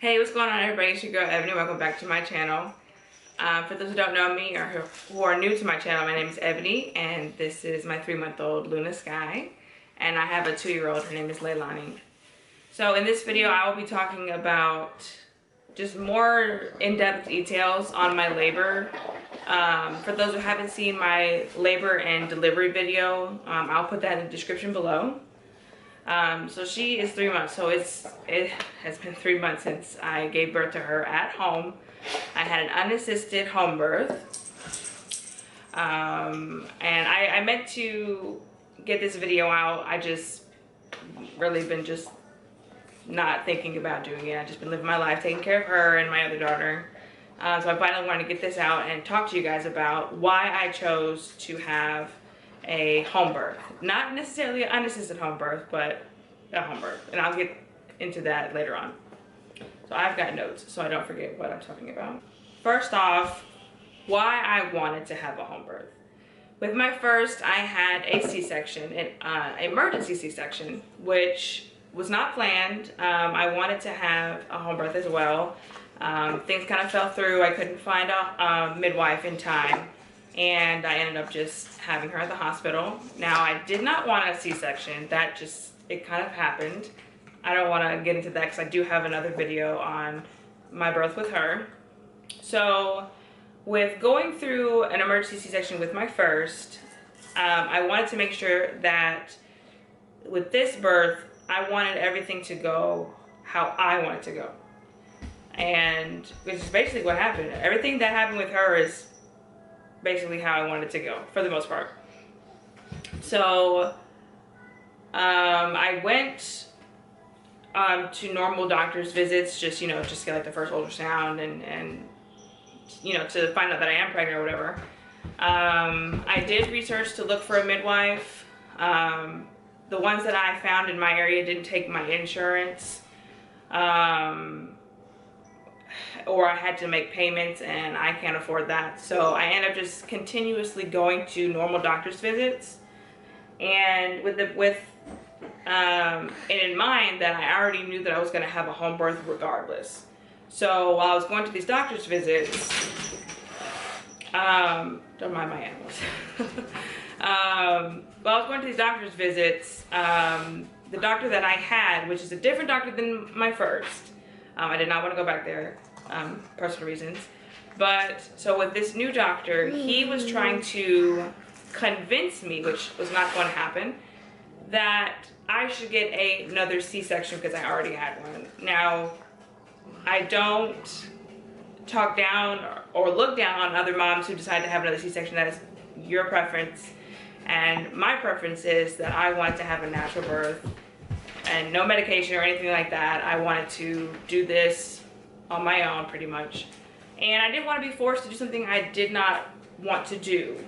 Hey, what's going on, everybody? It's your girl Ebony. Welcome back to my channel. For those who don't know me or who are new to my channel, my name is Ebony, and this is my 3-month-old Luna Sky, and I have a 2-year-old. Her name is Leilani. So in this video, I will be talking about just more in-depth details on my labor. For those who haven't seen my labor and delivery video, I'll put that in the description below. So she is 3 months, so it has been 3 months since I gave birth to her at home. I had an unassisted home birth, and I meant to get this video out. I just really been just not thinking about doing it. I've just been living my life, taking care of her and my other daughter. So I finally wanted to get this out and talk to you guys about why I chose to have a home birth. Not necessarily an unassisted home birth, but a home birth. And I'll get into that later on. So I've got notes so I don't forget what I'm talking about. First off, why I wanted to have a home birth. With my first, I had a C-section, an emergency C-section, which was not planned. I wanted to have a home birth as well. Things kind of fell through. I couldn't find a midwife in time, and I ended up just having her at the hospital. Now, I did not want a C-section. That just, it kind of happened. I don't want to get into that because I do have another video on my birth with her. So with going through an emergency C-section with my first, I wanted to make sure that with this birth, I wanted everything to go how I want it to go. And which is basically what happened. Everything that happened with her is basically how I wanted it to go, for the most part. So I went to normal doctor's visits, just get like the first ultrasound and to find out that I am pregnant or whatever. I did research to look for a midwife. The ones that I found in my area didn't take my insurance, or I had to make payments, and I can't afford that. So I ended up just continuously going to normal doctor's visits, and with and in mind that I already knew that I was going to have a home birth regardless. So while I was going to these doctor's visits, don't mind my animals. While I was going to these doctor's visits, the doctor that I had, which is a different doctor than my first, I did not want to go back there, personal reasons. But so with this new doctor, he was trying to convince me, which was not going to happen, that I should get another C-section because I already had one. Now, I don't talk down or look down on other moms who decide to have another C-section. That is your preference. And my preference is that I wanted to have a natural birth and no medication or anything like that. I wanted to do this on my own, pretty much. And I didn't want to be forced to do something I did not want to do.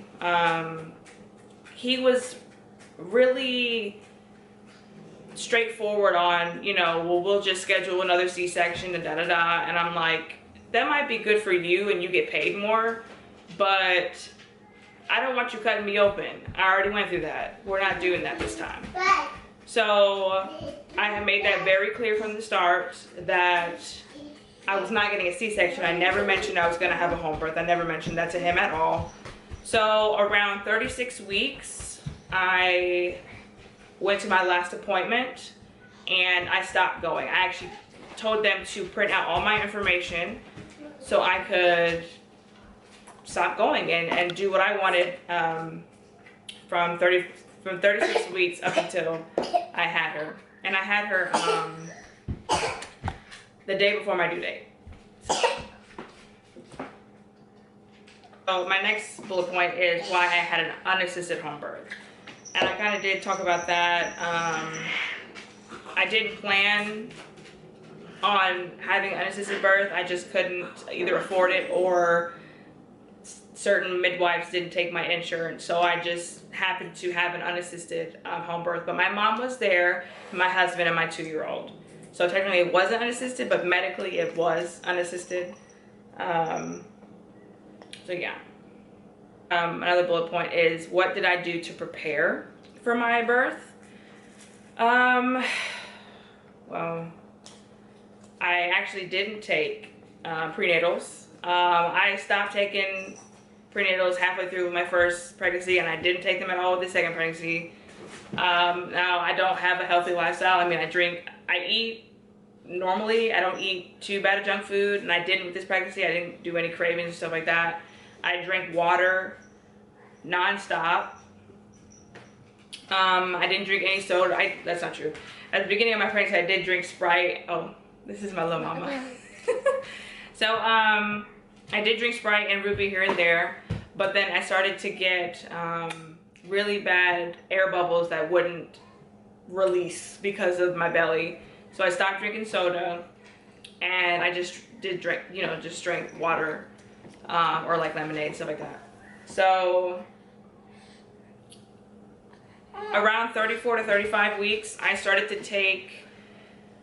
He was really straightforward on, well, we'll just schedule another C-section and da-da-da. And I'm like, that might be good for you and you get paid more, but I don't want you cutting me open. I already went through that. We're not doing that this time. So I have made that very clear from the start that I was not getting a C-section. I never mentioned I was going to have a home birth. I never mentioned that to him at all. So around 36 weeks, I went to my last appointment and I stopped going. I actually told them to print out all my information so I could stop going and do what I wanted from 36 weeks up until I had her. And I had her the day before my due date. So my next bullet point is why I had an unassisted home birth. And I kind of did talk about that. I didn't plan on having an unassisted birth. I just couldn't either afford it, or certain midwives didn't take my insurance. So I just happened to have an unassisted home birth. But my mom was there, my husband, and my 2-year-old. So technically it wasn't unassisted, but medically it was unassisted. So yeah. Another bullet point is, what did I do to prepare for my birth? Well, I actually didn't take prenatals. I stopped taking prenatals halfway through my first pregnancy, and I didn't take them at all with the second pregnancy. Now I don't have a healthy lifestyle. I mean, I eat normally. I don't eat too bad of junk food, and I didn't with this pregnancy. I didn't do any cravings and stuff like that. I drank water nonstop. I didn't drink any soda. That's not true. At the beginning of my pregnancy, I did drink Sprite. Oh, this is my little mama. So, I did drink Sprite and Ruby here and there, but then I started to get really bad air bubbles that wouldn't release because of my belly. So I stopped drinking soda, and I just did drink, you know, just drank water or like lemonade, stuff like that. So around 34 to 35 weeks, I started to take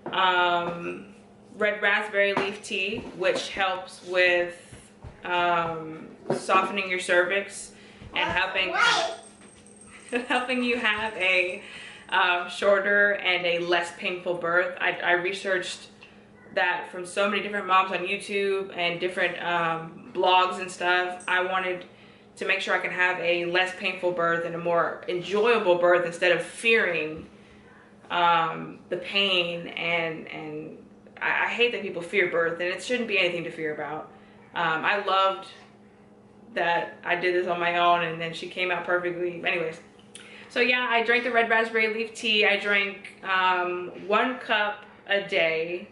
red raspberry leaf tea, which helps with softening your cervix and helping you have a shorter and a less painful birth. I researched that from so many different moms on YouTube and different blogs and stuff. I wanted to make sure I can have a less painful birth and a more enjoyable birth instead of fearing the pain, and I hate that people fear birth, and it shouldn't be anything to fear about. I loved that I did this on my own, and then she came out perfectly. Anyways, so yeah, I drank the red raspberry leaf tea. I drank 1 cup a day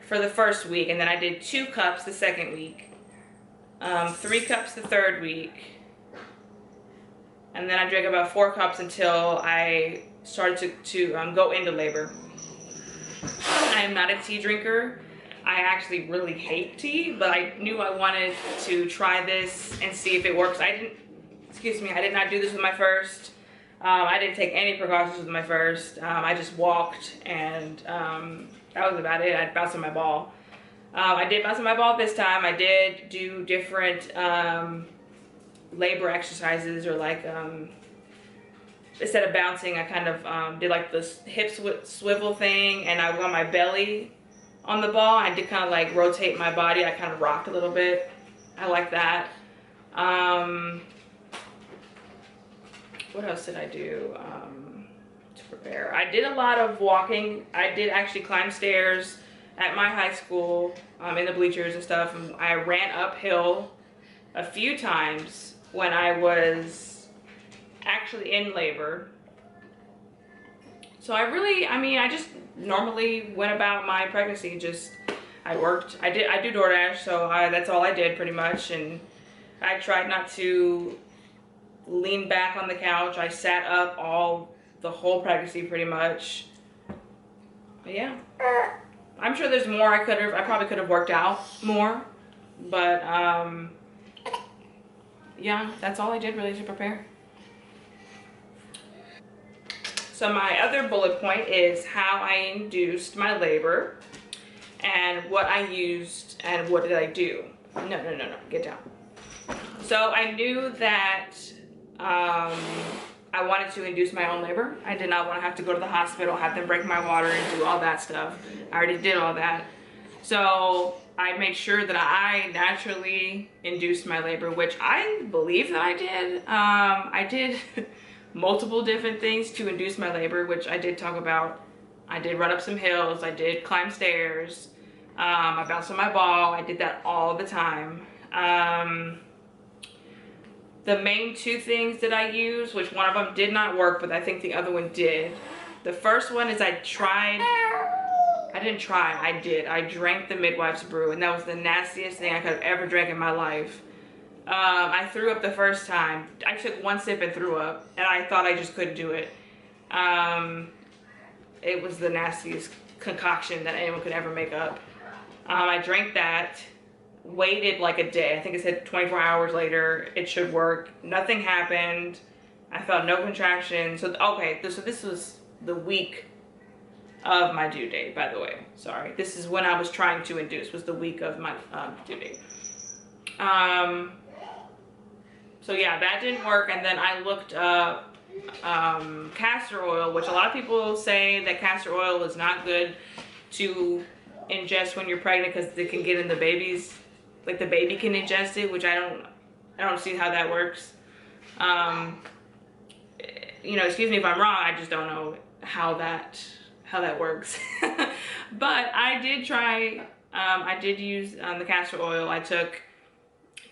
for the first week, and then I did 2 cups the second week, 3 cups the third week, and then I drank about 4 cups until I started to go into labor. I am not a tea drinker. I actually really hate tea, but I knew I wanted to try this and see if it works. I did not do this with my first. I didn't take any precautions with my first. I just walked, and that was about it. I bounced on my ball. I did bounce on my ball this time. I did do different labor exercises, or like instead of bouncing, I kind of did like this hip swivel thing, and I was on my belly on the ball. I did kind of like rotate my body. I kind of rocked a little bit. I like that. What else did I do to prepare? I did a lot of walking. I did actually climb stairs at my high school in the bleachers and stuff. And I ran uphill a few times when I was actually in labor. So I just normally went about my pregnancy. I worked. I do DoorDash, so that's all I did pretty much. And I tried not to lean back on the couch. I sat up the whole pregnancy pretty much. But yeah, I'm sure there's more I probably could have worked out more, but yeah, that's all I did really to prepare. So my other bullet point is how I induced my labor and what I used and what did I do. No, get down. So I knew that I wanted to induce my own labor. I did not want to have to go to the hospital, have them break my water and do all that stuff. I already did all that. So I made sure that I naturally induced my labor, which I believe that I did. I did multiple different things to induce my labor, which I did talk about. I did run up some hills. I did climb stairs. I bounced on my ball. I did that all the time. The main 2 things that I used, which one of them did not work, but I think the other one did. The first one is I drank the midwife's brew, and that was the nastiest thing I could have ever drank in my life. I threw up the first time. I took 1 sip and threw up, and I thought I just couldn't do it. It was the nastiest concoction that anyone could ever make up. I drank that, waited like a day. I think it said 24 hours later it should work. Nothing happened. I felt no contractions. So okay, so this was the week of my due date, by the way. Sorry. This is when I was trying to induce, was the week of my due date. So yeah, that didn't work, and then I looked up castor oil, which a lot of people say that castor oil is not good to ingest when you're pregnant because it can get in the baby's, like the baby can ingest it, which I don't see how that works. You know, excuse me if I'm wrong, I just don't know how that works. But I did try, I did use the castor oil. I took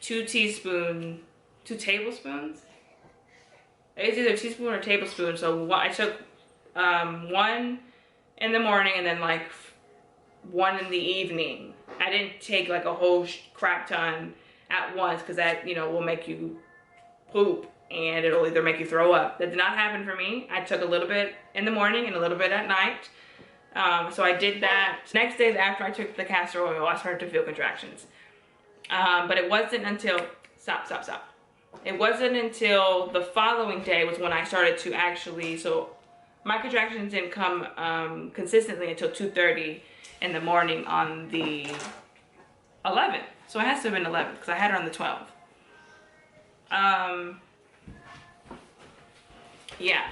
2 tablespoons. It's either a teaspoon or a tablespoon. So I took 1 in the morning and then like 1 in the evening. I didn't take like a whole crap ton at once because that, you know, will make you poop and it'll either make you throw up. That did not happen for me. I took a little bit in the morning and a little bit at night. So I did that. Next day after I took the castor oil, I started to feel contractions. But it wasn't until, stop. It wasn't until the following day was when I started to actually, so my contractions didn't come consistently until 2:30 in the morning on the 11th. So it has to have been 11th because I had her on the 12th. Yeah.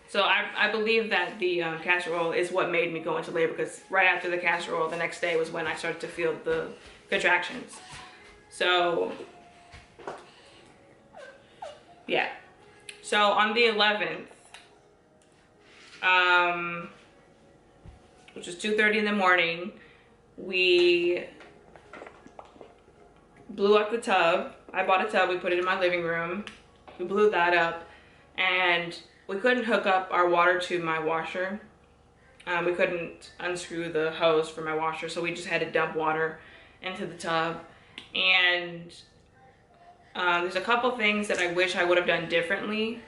So I believe that the castor oil is what made me go into labor, because right after the castor oil, the next day was when I started to feel the contractions. So, yeah. So on the 11th, which was 2:30 in the morning, we blew up the tub. I bought a tub, we put it in my living room. We blew that up, and we couldn't hook up our water to my washer. We couldn't unscrew the hose for my washer, so we just had to dump water into the tub. And there's a couple things that I wish I would have done differently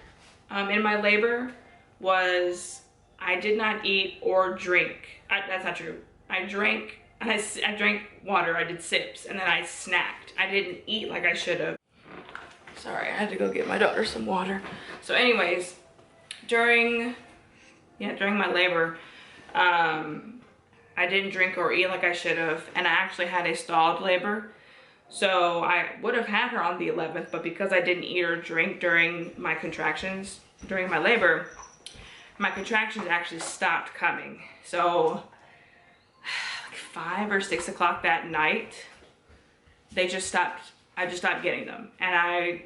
in my labor. Was I did not eat or drink. That's not true. I drank water, I did sips, and then I snacked. I didn't eat like I should have. Sorry, I had to go get my daughter some water. So anyways, during my labor, I didn't drink or eat like I should have, and I actually had a stalled labor. So I would have had her on the 11th, but because I didn't eat or drink during my contractions, during my labor, my contractions actually stopped coming. So like 5 or 6 o'clock that night, I just stopped getting them. And I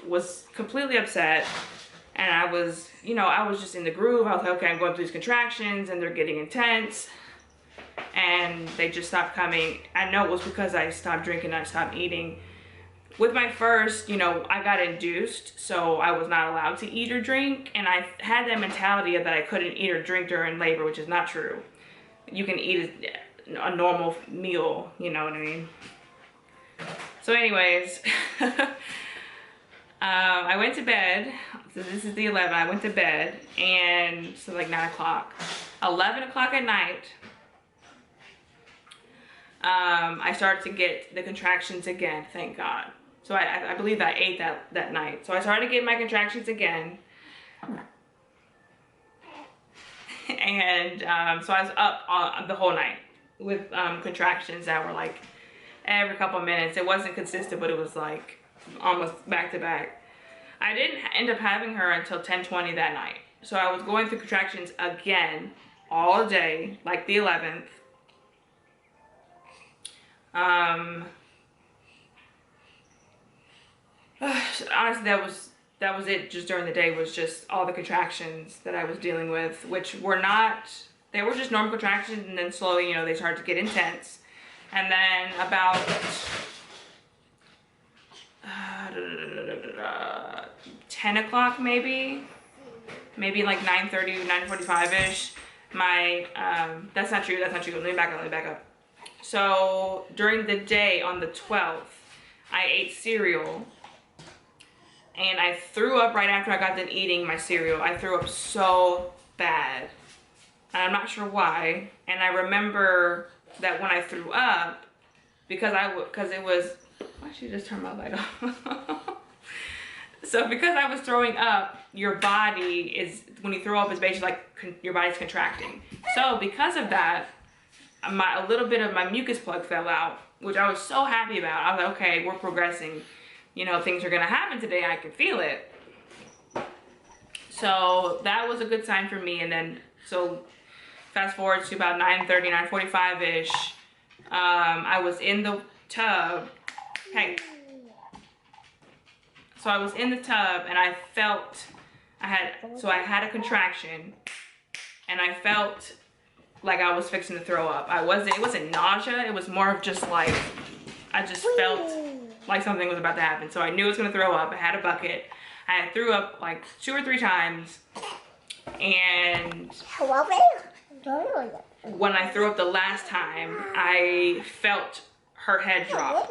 was completely upset. And I was, you know, I was just in the groove. I was like, okay, I'm going through these contractions and they're getting intense. And they just stopped coming. I know it was because I stopped drinking and I stopped eating. With my first, you know, I got induced, so I was not allowed to eat or drink. And I had that mentality that I couldn't eat or drink during labor, which is not true. You can eat a normal meal, you know what I mean? So anyways, I went to bed. So this is the 11th. I went to bed, and so like 9 o'clock. 11 o'clock at night, I started to get the contractions again, thank God. So I believe I ate that night. So I started to get my contractions again. And so I was up the whole night with contractions that were like every couple of minutes. It wasn't consistent, but it was like almost back to back. I didn't end up having her until 10:20 that night. So I was going through contractions again all day, like the 11th. Honestly, that was it. Just during the day was just all the contractions that I was dealing with, which were not, they were just normal contractions, and then slowly, you know, they started to get intense. And then about 10 o'clock maybe like 9:30, 9:45-ish, my, that's not true, let me back up. So during the day on the 12th, I ate cereal, and I threw up right after I got done eating my cereal. I threw up so bad, and I'm not sure why. And I remember that when I threw up, because it was, why should you just turn my light off? So because I was throwing up, your body is, when you throw up, it's basically like your body's contracting. So because of that, a little bit of my mucus plug fell out, which I was so happy about. I was like, okay, we're progressing. You know, things are gonna happen today. I can feel it. So that was a good sign for me. And then, so fast forward to about 9:30, 9:45-ish. I was in the tub. Hey. So I was in the tub and I felt, I had a contraction and I felt like I was fixing to throw up. It wasn't nausea, it was more of just like, I just felt like something was about to happen. So I knew I was gonna throw up. I had a bucket. I threw up like 2 or 3 times. And when I threw up the last time, I felt her head drop.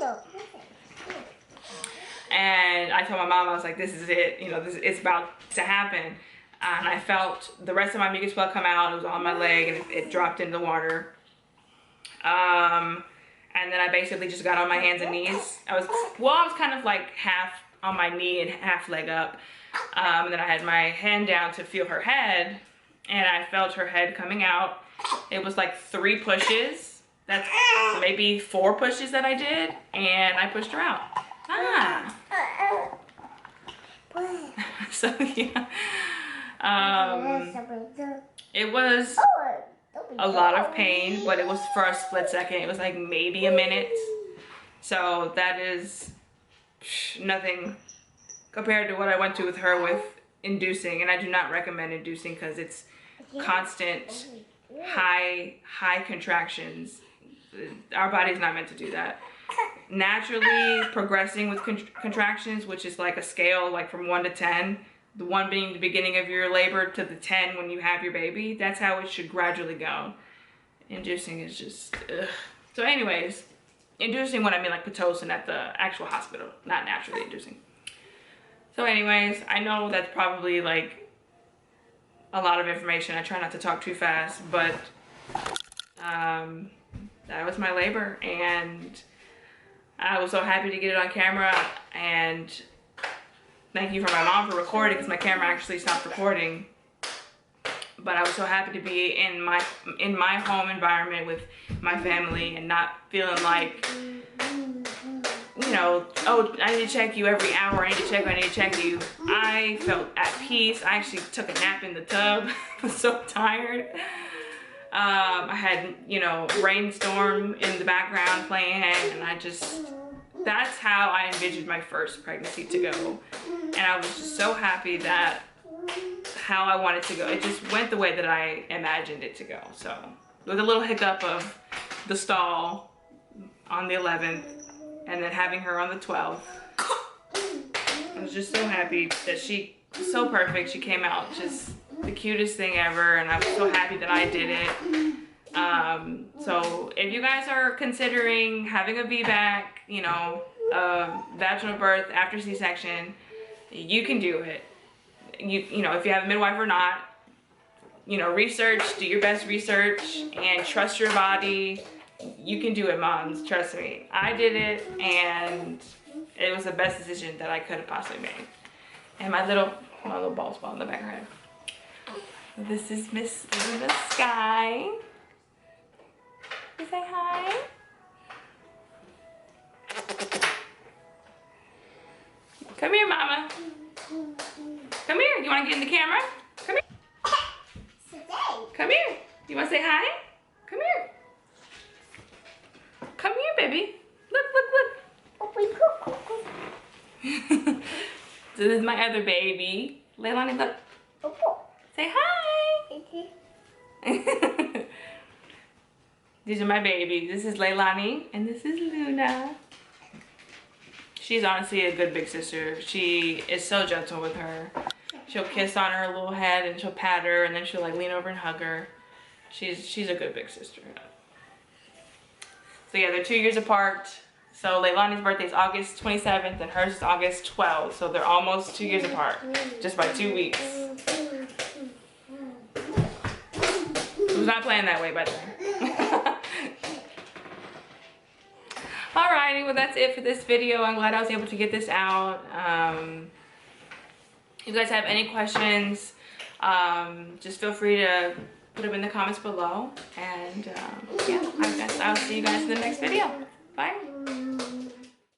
And I told my mom, I was like, this is it, you know, it's about to happen. And I felt the rest of my mucus plug come out. It was on my leg and it dropped into the water. And then I basically just got on my hands and knees. I was kind of like half on my knee and half leg up. And then I had my hand down to feel her head, and I felt her head coming out. It was like 3 pushes. That's maybe 4 pushes that I did, and I pushed her out. So yeah, it was a lot of pain, but it was for a split second. It was like maybe a minute. So that is nothing compared to what I went to with her with inducing. And I do not recommend inducing because it's constant high contractions. Our body's not meant to do that. Naturally progressing with contractions, which is like a scale like from 1 to 10, the 1 being the beginning of your labor to the 10 when you have your baby, that's how it should gradually go. Inducing is just ugh. So anyways, inducing when I mean like Pitocin at the actual hospital, not naturally inducing. So anyways, I know that's probably like a lot of information. I try not to talk too fast, but that was my labor, and I was so happy to get it on camera. And thank you for my mom for recording, because my camera actually stopped recording. But I was so happy to be in my home environment with my family and not feeling like, you know, oh, I need to check you every hour, I need to check you. I felt at peace. I actually took a nap in the tub. I was so tired. I had, you know, Rainstorm in the background playing, and that's how I envisioned my first pregnancy to go. And I was just so happy that how I wanted to go, it just went the way that I imagined it to go. So with a little hiccup of the stall on the 11th and then having her on the 12th, I was just so happy that she was so perfect. She came out just the cutest thing ever, and I was so happy that I did it. So if you guys are considering having a VBAC, you know, vaginal birth after C-section, you can do it. You know, if you have a midwife or not, you know, research, do your best research, and trust your body. You can do it, moms, trust me. I did it, and it was the best decision that I could have possibly made. And my little ball spot in the back of her head. This is Miss Luna Sky. You say hi? Come here, mama. Come here. You want to get in the camera? Come here. Come here. You want to say hi? Come here. Come here, baby. Look, look, look. So this is my other baby. Leilani, look. Say hi. These are my babies. This is Leilani and this is Luna. She's honestly a good big sister. She is so gentle with her. She'll kiss on her little head and she'll pat her, and then she'll like lean over and hug her. She's a good big sister. So yeah, they're 2 years apart. So Leilani's birthday is August 27th and hers is August 12th. So they're almost 2 years apart, just by 2 weeks. It was not planned that way, by the way. Alrighty, well that's it for this video. I'm glad I was able to get this out. If you guys have any questions, just feel free to put them in the comments below. And yeah, I guess I'll see you guys in the next video. Bye.